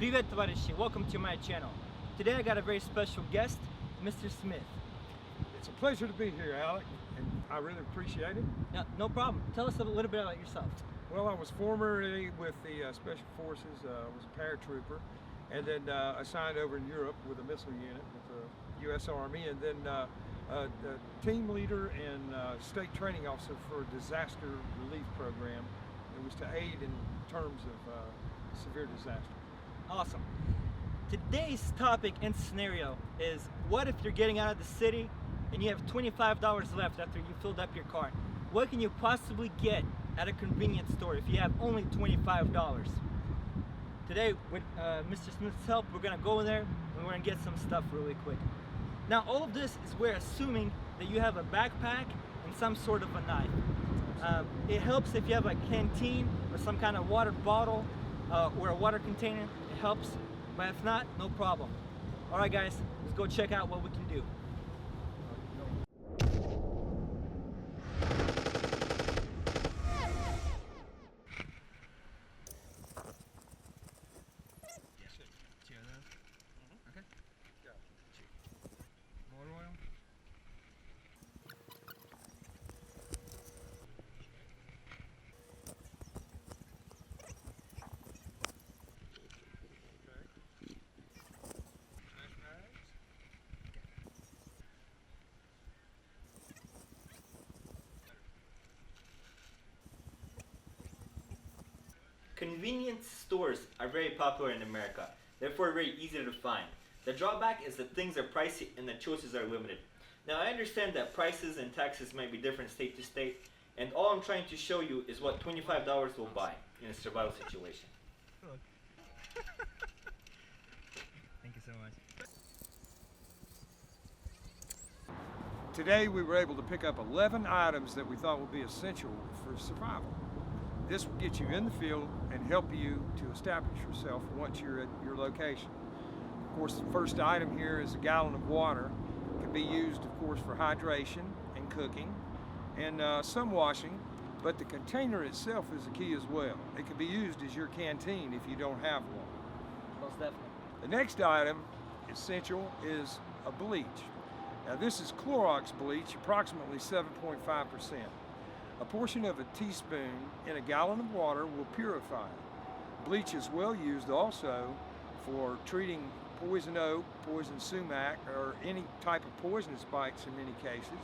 Привет, товарищи! Welcome to my channel. Today I got a very special guest, Mr. Smith. It's a pleasure to be here, Alec, and I really appreciate it. Yeah, no problem. Tell us a little bit about yourself. Well, I was formerly with the Special Forces, was a paratrooper, and then assigned over in Europe with a missile unit with the U.S. Army, and then a team leader and state training officer for a disaster relief program. It was to aid in terms of severe disaster. Awesome. Today's topic and scenario is, what if you're getting out of the city and you have $25 left after you filled up your car? What can you possibly get at a convenience store if you have only $25? Today, with Mr. Smith's help, we're going to go in there and we're going to get some stuff really quick. Now, all of this is we're assuming that you have a backpack and some sort of a knife. It helps if you have a canteen or some kind of water bottle or a water container. It helps, but if not, no problem. All right, guys, let's go check out what we can do. Okay. Motor oil. Convenience stores are very popular in America, therefore very easy to find. The drawback is that things are pricey and the choices are limited. Now, I understand that prices and taxes might be different state to state, and all I'm trying to show you is what $25 will buy in a survival situation. Thank you so much. Today we were able to pick up 11 items that we thought would be essential for survival. This will get you in the field and help you to establish yourself once you're at your location. Of course, the first item here is a gallon of water. It can be used, of course, for hydration and cooking and some washing, but the container itself is the key as well. It can be used as your canteen if you don't have one. Most definitely. The next item, essential, is a bleach. Now, this is Clorox bleach, approximately 7.5%. A portion of a teaspoon in a gallon of water will purify it. Bleach is well used also for treating poison oak, poison sumac, or any type of poisonous bites in many cases.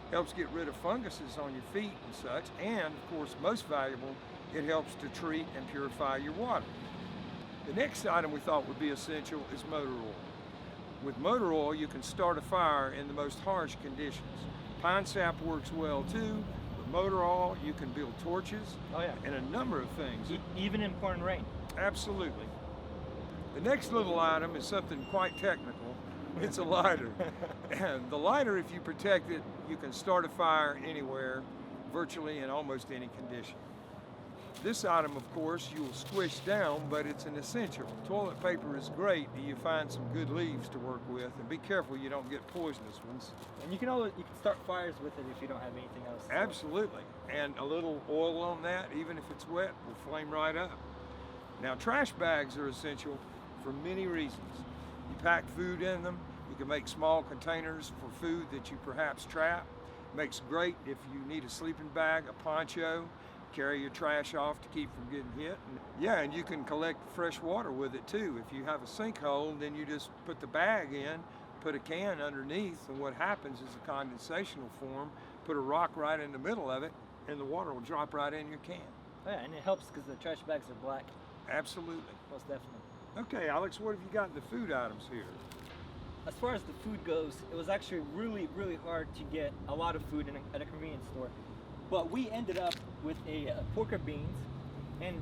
Helps get rid of funguses on your feet and such, and of course, most valuable, it helps to treat and purify your water. The next item we thought would be essential is motor oil. With motor oil, you can start a fire in the most harsh conditions. Pine sap works well too. Motor oil, you can build torches, and a number of things. Even in pouring rain. Absolutely. The next little item is something quite technical. It's a lighter. And the lighter, if you protect it, you can start a fire anywhere, virtually in almost any condition. This item, of course, you will squish down, but it's an essential. Toilet paper is great if you find some good leaves to work with, and be careful you don't get poisonous ones. And you can start fires with it if you don't have anything else. Absolutely. And a little oil on that, even if it's wet, will flame right up. Now, trash bags are essential for many reasons. You pack food in them. You can make small containers for food that you perhaps trap. Makes great if you need a sleeping bag, a poncho. Carry your trash off to keep from getting hit. And you can collect fresh water with it too. If you have a sinkhole, then you just put the bag in, put a can underneath, and what happens is a condensational form, put a rock right in the middle of it, and the water will drop right in your can. Oh, yeah, and it helps because the trash bags are black. Absolutely. Most definitely. Okay, Alex, what have you got in the food items here? As far as the food goes, it was actually really hard to get a lot of food at a convenience store. But we ended up with a pork beans, and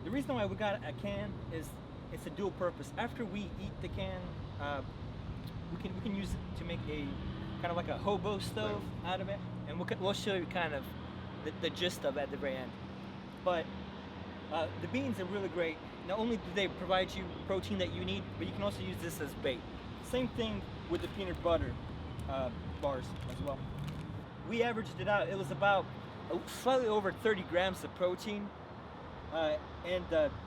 the reason why we got a can is it's a dual purpose. After we eat the can, we can use it to make a kind of like a hobo stove out of it, and we'll show you kind of the gist of it at the very end. But the beans are really great. Not only do they provide you protein that you need, but you can also use this as bait. Same thing with the peanut butter bars as well. We averaged it out. It was about slightly over 30 grams of protein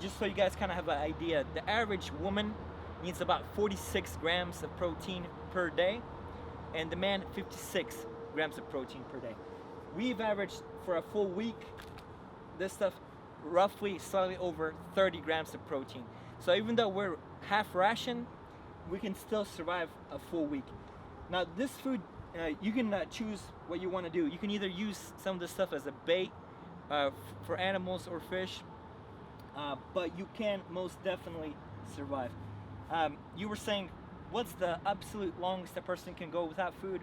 Just so you guys kind of have an idea, the average woman needs about 46 grams of protein per day, and the man 56 grams of protein per day. We've averaged for a full week this stuff roughly slightly over 30 grams of protein. So even though we're half ration, we can still survive a full week. Now this food, you can choose what you want to do. You can either use some of this stuff as a bait for animals or fish, but you can most definitely survive. You were saying, what's the absolute longest a person can go without food?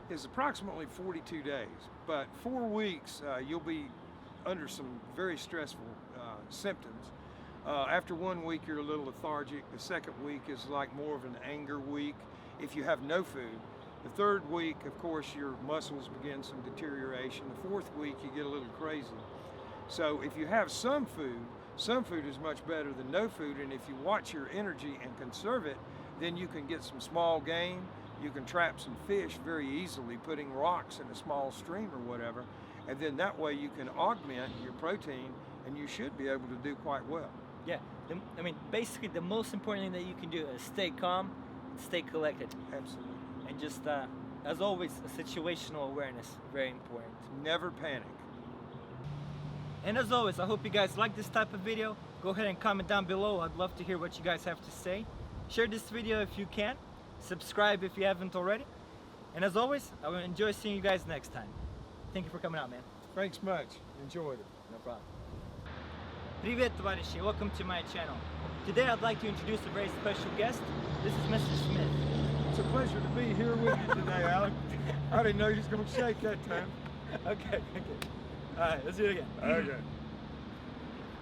Is approximately 42 days, but 4 weeks you'll be under some very stressful symptoms. After 1 week you're a little lethargic. The second week is like more of an anger week if you have no food. The third week, of course, your muscles begin some deterioration. The fourth week you get a little crazy. So if you have some food is much better than no food, and if you watch your energy and conserve it, then you can get some small game. You can trap some fish very easily, putting rocks in a small stream or whatever, and then that way you can augment your protein, and you should be able to do quite well. Yeah, I mean, basically the most important thing that you can do is stay calm, stay collected. Absolutely. And just, as always, situational awareness, very important. Never panic. And as always, I hope you guys like this type of video. Go ahead and comment down below. I'd love to hear what you guys have to say. Share this video if you can. Subscribe if you haven't already. And as always, I will enjoy seeing you guys next time. Thank you for coming out, man. Thanks much. Enjoyed it. No problem. Привет, товарищи. Welcome to my channel. Today I'd like to introduce a very special guest. This is Mr. Smith. It's a pleasure to be here with you today, Alec. I didn't know you was going to shake that time. Okay. All right, let's do it again. Okay.